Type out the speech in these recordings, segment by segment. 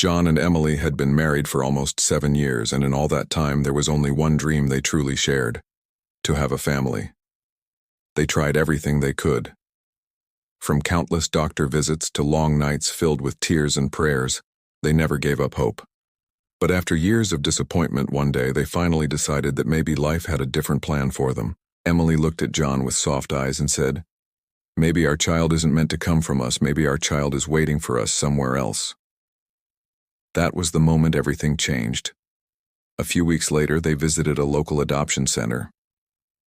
John and Emily had been married for almost 7 years, and in all that time there was only one dream they truly shared: to have a family. They tried everything they could. From countless doctor visits to long nights filled with tears and prayers, they never gave up hope. But after years of disappointment, one day they finally decided that maybe life had a different plan for them. Emily looked at John with soft eyes and said, "Maybe our child isn't meant to come from us. Maybe our child is waiting for us somewhere else." That was the moment everything changed. A few weeks later, they visited a local adoption center.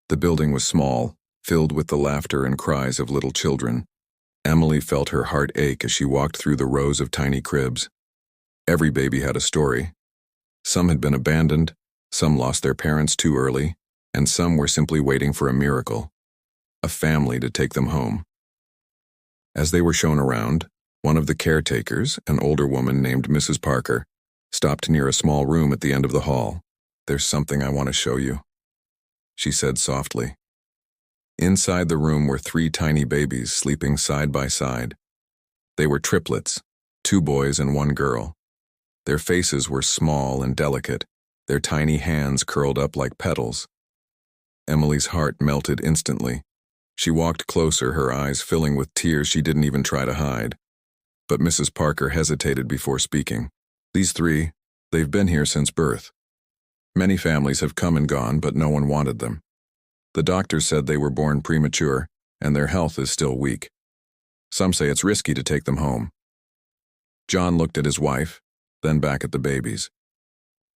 The building was small, filled with the laughter and cries of little children. Emily felt her heart ache as she walked through the rows of tiny cribs. Every baby had a story. Some had been abandoned, some lost their parents too early, and some were simply waiting for a miracle, a family to take them home. As they were shown around, one of the caretakers, an older woman named Mrs. Parker, stopped near a small room at the end of the hall. "There's something I want to show you," she said softly. Inside the room were 3 tiny babies sleeping side by side. They were triplets, 2 boys and 1 girl. Their faces were small and delicate, their tiny hands curled up like petals. Emily's heart melted instantly. She walked closer, her eyes filling with tears she didn't even try to hide. But Mrs. Parker hesitated before speaking. "These 3, they've been here since birth. Many families have come and gone, but no one wanted them. The doctors said they were born premature, and their health is still weak. Some say it's risky to take them home." John looked at his wife, then back at the babies.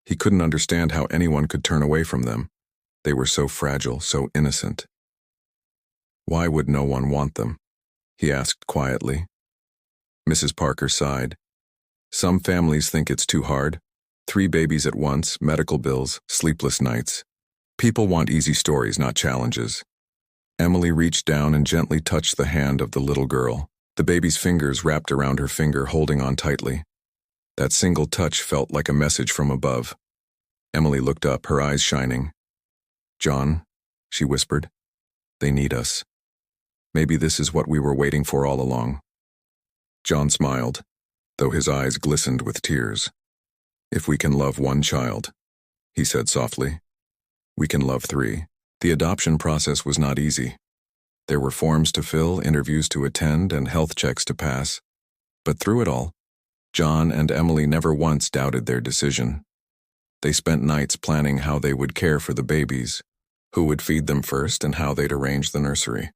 He couldn't understand how anyone could turn away from them. They were so fragile, so innocent. "Why would no one want them?" he asked quietly. Mrs. Parker sighed. "Some families think it's too hard. 3 babies at once, medical bills, sleepless nights. People want easy stories, not challenges." Emily reached down and gently touched the hand of the little girl. The baby's fingers wrapped around her finger, holding on tightly. That single touch felt like a message from above. Emily looked up, her eyes shining. "John," she whispered, "they need us. Maybe this is what we were waiting for all along." John smiled, though his eyes glistened with tears. "If we can love 1 child," he said softly, "we can love 3. The adoption process was not easy. There were forms to fill, interviews to attend, and health checks to pass. But through it all, John and Emily never once doubted their decision. They spent nights planning how they would care for the babies, who would feed them first, and how they'd arrange the nursery.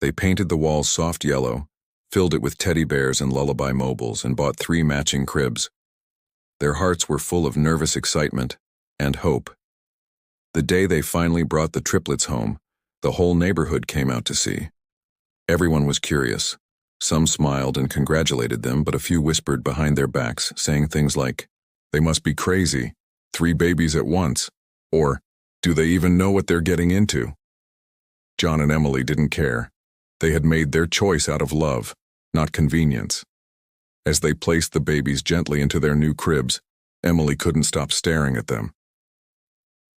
They painted the walls soft yellow, filled it with teddy bears and lullaby mobiles, and bought 3 matching cribs. Their hearts were full of nervous excitement and hope. The day they finally brought the triplets home, the whole neighborhood came out to see. Everyone was curious. Some smiled and congratulated them, but a few whispered behind their backs, saying things like, "They must be crazy, 3 babies at once," or, "Do they even know what they're getting into?" John and Emily didn't care. They had made their choice out of love, not convenience. As they placed the babies gently into their new cribs, Emily couldn't stop staring at them.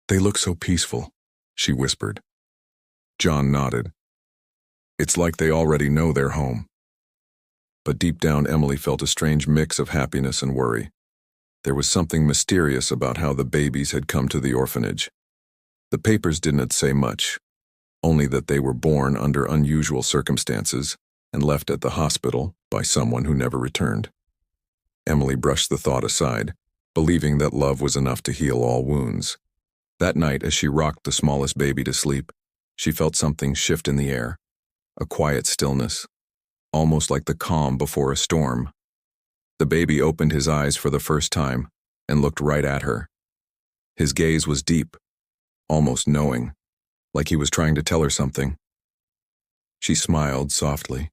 "They look so peaceful," she whispered. John nodded. "It's like they already know they're home." But deep down, Emily felt a strange mix of happiness and worry. There was something mysterious about how the babies had come to the orphanage. The papers didn't say much, only that they were born under unusual circumstances and left at the hospital by someone who never returned. Emily brushed the thought aside, believing that love was enough to heal all wounds. That night, as she rocked the smallest baby to sleep, she felt something shift in the air, a quiet stillness, almost like the calm before a storm. The baby opened his eyes for the first time and looked right at her. His gaze was deep, almost knowing, like he was trying to tell her something. She smiled softly.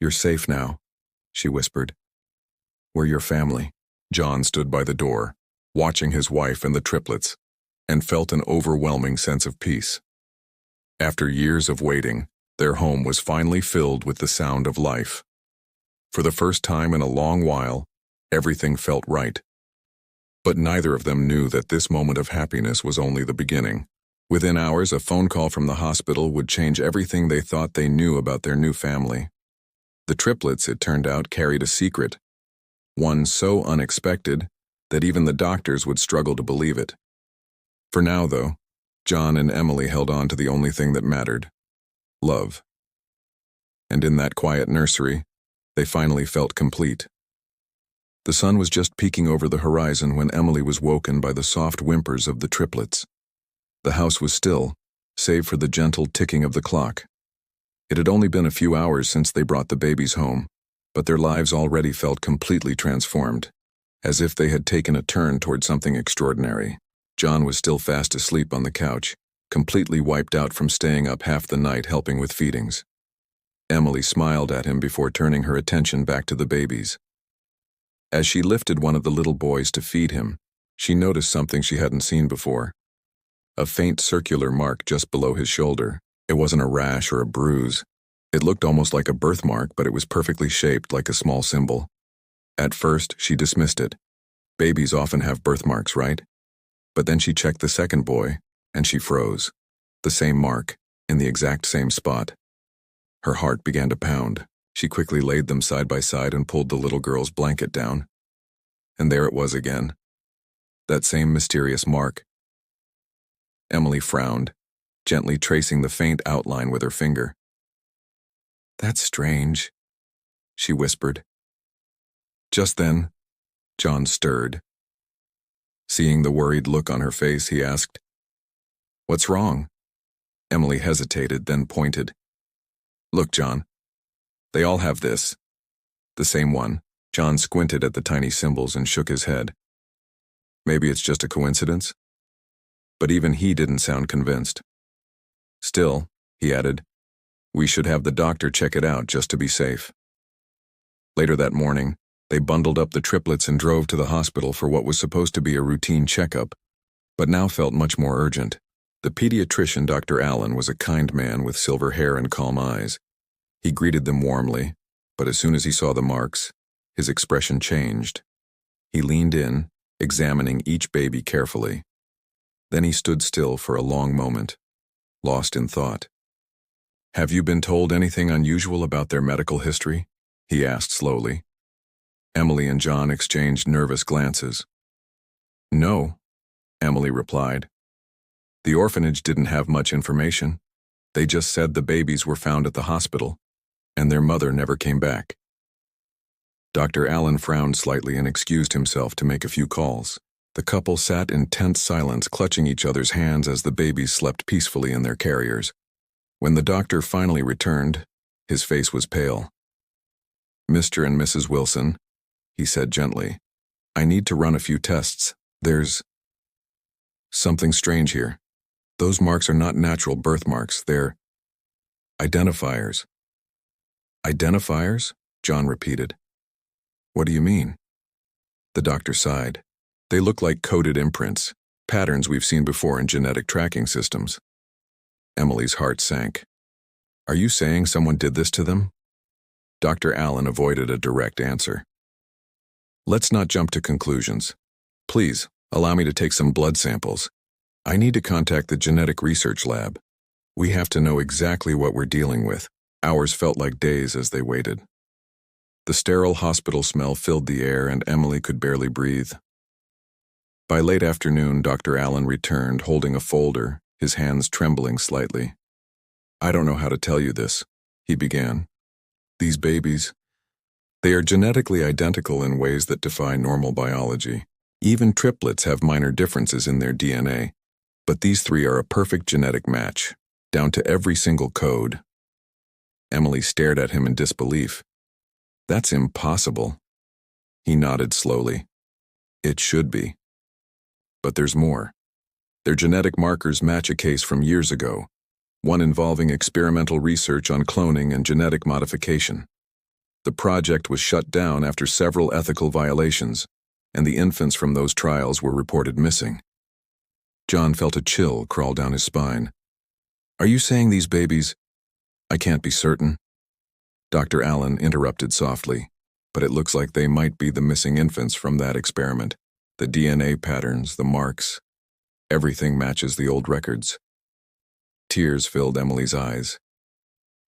"You're safe now," she whispered. "We're your family." John stood by the door, watching his wife and the triplets, and felt an overwhelming sense of peace. After years of waiting, their home was finally filled with the sound of life. For the first time in a long while, everything felt right. But neither of them knew that this moment of happiness was only the beginning. Within hours, a phone call from the hospital would change everything they thought they knew about their new family. The triplets, it turned out, carried a secret. one so unexpected that even the doctors would struggle to believe it. For now, though, John and Emily held on to the only thing that mattered: love. And in that quiet nursery, they finally felt complete. The sun was just peeking over the horizon when Emily was woken by the soft whimpers of the triplets. The house was still, save for the gentle ticking of the clock. It had only been a few hours since they brought the babies home, but their lives already felt completely transformed, as if they had taken a turn toward something extraordinary. John was still fast asleep on the couch, completely wiped out from staying up half the night helping with feedings. Emily smiled at him before turning her attention back to the babies. As she lifted one of the little boys to feed him, she noticed something she hadn't seen before: a faint circular mark just below his shoulder. It wasn't a rash or a bruise. It looked almost like a birthmark, but it was perfectly shaped like a small symbol. At first, she dismissed it. Babies often have birthmarks, right? But then she checked the second boy, and she froze. The same mark, in the exact same spot. Her heart began to pound. She quickly laid them side by side and pulled the little girl's blanket down. And there it was again. That same mysterious mark. Emily frowned, gently tracing the faint outline with her finger. "That's strange," she whispered. Just then, John stirred. Seeing the worried look on her face, he asked, "What's wrong?" Emily hesitated, then pointed. "Look, John. They all have this." The same one. John squinted at the tiny symbols and shook his head. Maybe it's just a coincidence? But even he didn't sound convinced. "Still," he added, "we should have the doctor check it out just to be safe." Later that morning, they bundled up the triplets and drove to the hospital for what was supposed to be a routine checkup, but now felt much more urgent. The pediatrician, Dr. Allen, was a kind man with silver hair and calm eyes. He greeted them warmly, but as soon as he saw the marks, his expression changed. He leaned in, examining each baby carefully. Then he stood still for a long moment, lost in thought. "Have you been told anything unusual about their medical history?" he asked slowly. Emily and John exchanged nervous glances. "No," Emily replied. "The orphanage didn't have much information. They just said the babies were found at the hospital, and their mother never came back." Dr. Allen frowned slightly and excused himself to make a few calls. The couple sat in tense silence, clutching each other's hands as the babies slept peacefully in their carriers. When the doctor finally returned, his face was pale. "Mr. and Mrs. Wilson," he said gently, "I need to run a few tests. There's something strange here. Those marks are not natural birthmarks. They're identifiers." "Identifiers?" John repeated. "What do you mean?" The doctor sighed. "They look like coded imprints, patterns we've seen before in genetic tracking systems." Emily's heart sank. "Are you saying someone did this to them?" Dr. Allen avoided a direct answer. "Let's not jump to conclusions. Please, allow me to take some blood samples. I need to contact the genetic research lab. We have to know exactly what we're dealing with." Hours felt like days as they waited. The sterile hospital smell filled the air and Emily could barely breathe. By late afternoon, Dr. Allen returned, holding a folder, his hands trembling slightly. "I don't know how to tell you this," he began. "These babies, they are genetically identical in ways that defy normal biology. Even triplets have minor differences in their DNA, but these three are a perfect genetic match, down to every single code." Emily stared at him in disbelief. "That's impossible." He nodded slowly. "It should be. But there's more. Their genetic markers match a case from years ago, one involving experimental research on cloning and genetic modification. The project was shut down after several ethical violations, and the infants from those trials were reported missing." John felt a chill crawl down his spine. "Are you saying these babies—" "I can't be certain," Dr. Allen interrupted softly, "but it looks like they might be the missing infants from that experiment. The DNA patterns, the marks, everything matches the old records." Tears filled Emily's eyes.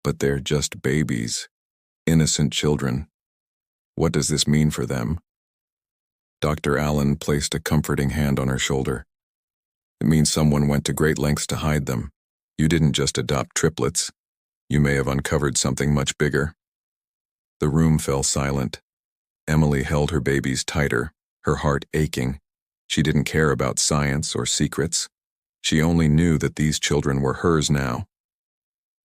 "But they're just babies, innocent children. What does this mean for them?" Dr. Allen placed a comforting hand on her shoulder. It means someone went to great lengths to hide them. You didn't just adopt triplets. You may have uncovered something much bigger. The room fell silent. Emily held her babies tighter, her heart aching. She didn't care about science or secrets. She only knew that these children were hers now.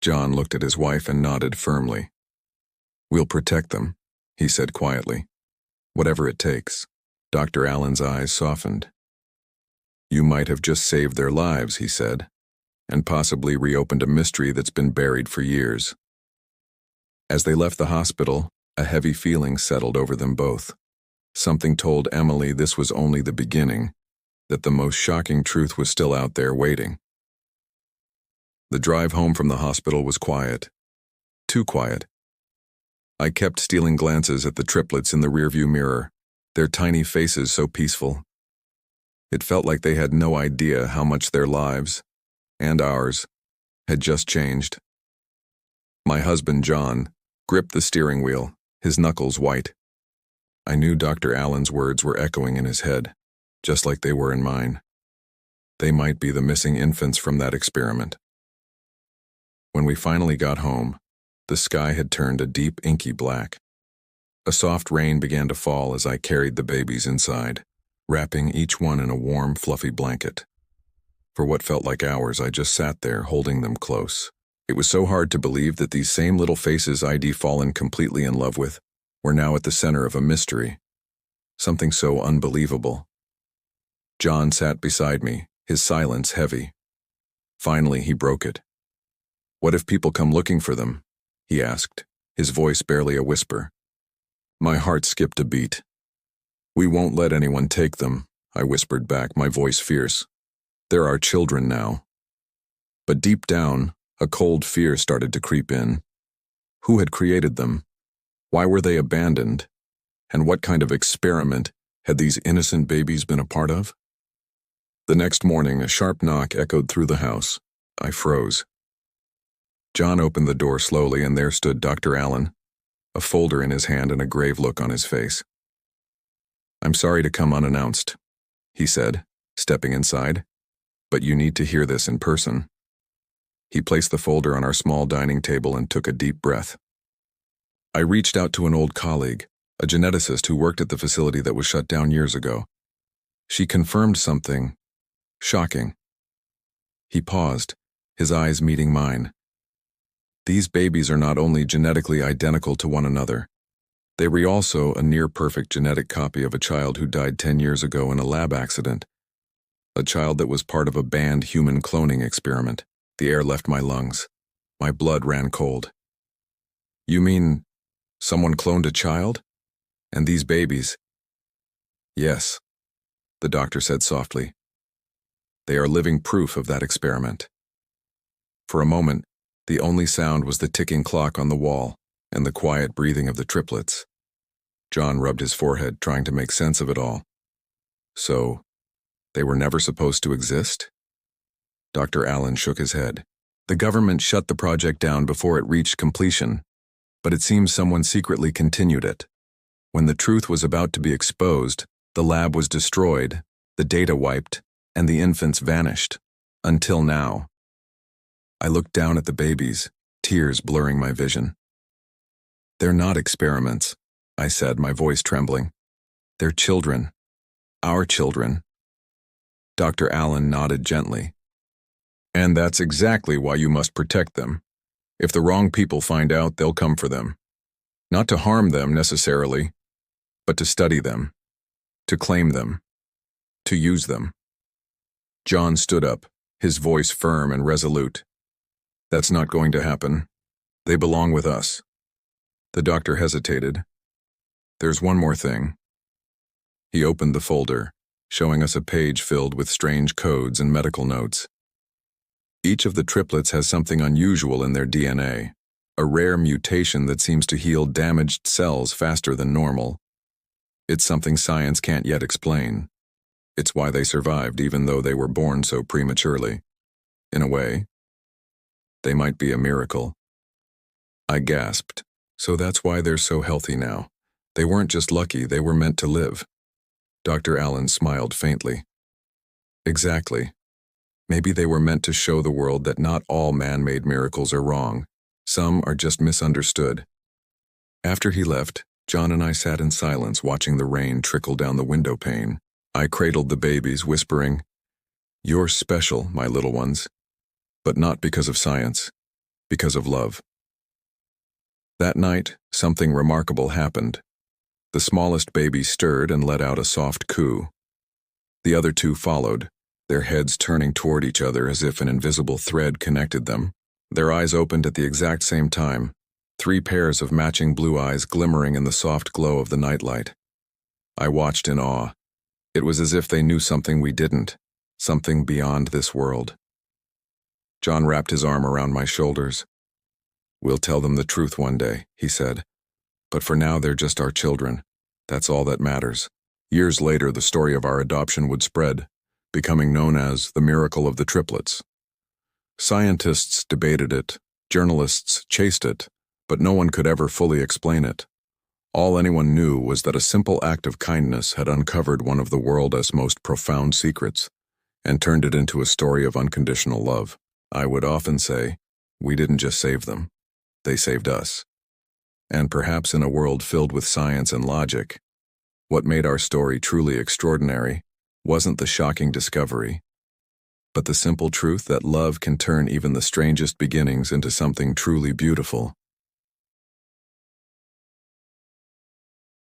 John looked at his wife and nodded firmly. "We'll protect them," he said quietly. "Whatever it takes." Dr. Allen's eyes softened. "You might have just saved their lives," he said, "and possibly reopened a mystery that's been buried for years." As they left the hospital, a heavy feeling settled over them both. Something told Emily this was only the beginning, that the most shocking truth was still out there waiting. The drive home from the hospital was quiet. Too quiet. I kept stealing glances at the triplets in the rearview mirror, their tiny faces so peaceful. It felt like they had no idea how much their lives, and ours, had just changed. My husband, John, gripped the steering wheel, his knuckles white. I knew Dr. Allen's words were echoing in his head, just like they were in mine. They might be the missing infants from that experiment. When we finally got home, the sky had turned a deep inky black. A soft rain began to fall as I carried the babies inside, wrapping each one in a warm, fluffy blanket. For what felt like hours, I just sat there, holding them close. It was so hard to believe that these same little faces I'd fallen completely in love with were now at the center of a mystery. Something so unbelievable. John sat beside me, his silence heavy. Finally, he broke it. "What if people come looking for them?" he asked, his voice barely a whisper. My heart skipped a beat. "We won't let anyone take them," I whispered back, my voice fierce. "They're our children now." But deep down, a cold fear started to creep in. Who had created them? Why were they abandoned? And what kind of experiment had these innocent babies been a part of? The next morning, a sharp knock echoed through the house. I froze. John opened the door slowly, and there stood Dr. Allen, a folder in his hand and a grave look on his face. "I'm sorry to come unannounced," he said, stepping inside, "but you need to hear this in person." He placed the folder on our small dining table and took a deep breath. I reached out to an old colleague, a geneticist who worked at the facility that was shut down years ago. She confirmed something shocking. He paused, his eyes meeting mine. "These babies are not only genetically identical to one another, they were also a near-perfect genetic copy of a child who died 10 years ago in a lab accident. A child that was part of a banned human cloning experiment." The air left my lungs. My blood ran cold. "You mean someone cloned a child? And these babies?" "Yes," the doctor said softly. "They are living proof of that experiment." For a moment, the only sound was the ticking clock on the wall and the quiet breathing of the triplets. John rubbed his forehead, trying to make sense of it all. "So, they were never supposed to exist?" Dr. Allen shook his head. "The government shut the project down before it reached completion, but it seems someone secretly continued it. When the truth was about to be exposed, the lab was destroyed, the data wiped, and the infants vanished. Until now." I looked down at the babies, tears blurring my vision. "They're not experiments," I said, my voice trembling. "They're children. Our children." Dr. Allen nodded gently. "And that's exactly why you must protect them. If the wrong people find out, they'll come for them. Not to harm them necessarily, but to study them, to claim them, to use them." John stood up, his voice firm and resolute. "That's not going to happen. They belong with us." The doctor hesitated. "There's one more thing." He opened the folder, showing us a page filled with strange codes and medical notes. Each of the triplets has something unusual in their DNA, a rare mutation that seems to heal damaged cells faster than normal. It's something science can't yet explain. It's why they survived even though they were born so prematurely. In a way, they might be a miracle. I gasped. "So that's why they're so healthy now. They weren't just lucky, they were meant to live." Dr. Allen smiled faintly. Exactly. Maybe they were meant to show the world that not all man-made miracles are wrong. Some are just misunderstood. After he left, John and I sat in silence watching the rain trickle down the window pane. I cradled the babies, whispering, "You're special, my little ones, but not because of science, because of love." That night, something remarkable happened. The smallest baby stirred and let out a soft coo. The other two followed, their heads turning toward each other as if an invisible thread connected them. Their eyes opened at the exact same time, 3 pairs of matching blue eyes glimmering in the soft glow of the nightlight. I watched in awe. It was as if they knew something we didn't, something beyond this world. John wrapped his arm around my shoulders. "We'll tell them the truth one day," he said. "But for now, they're just our children. That's all that matters." Years later, the story of our adoption would spread, becoming known as the miracle of the triplets. Scientists debated it, journalists chased it, but no one could ever fully explain it. All anyone knew was that a simple act of kindness had uncovered one of the world's most profound secrets and turned it into a story of unconditional love. I would often say, we didn't just save them, they saved us. And perhaps in a world filled with science and logic, what made our story truly extraordinary wasn't the shocking discovery, but the simple truth that love can turn even the strangest beginnings into something truly beautiful.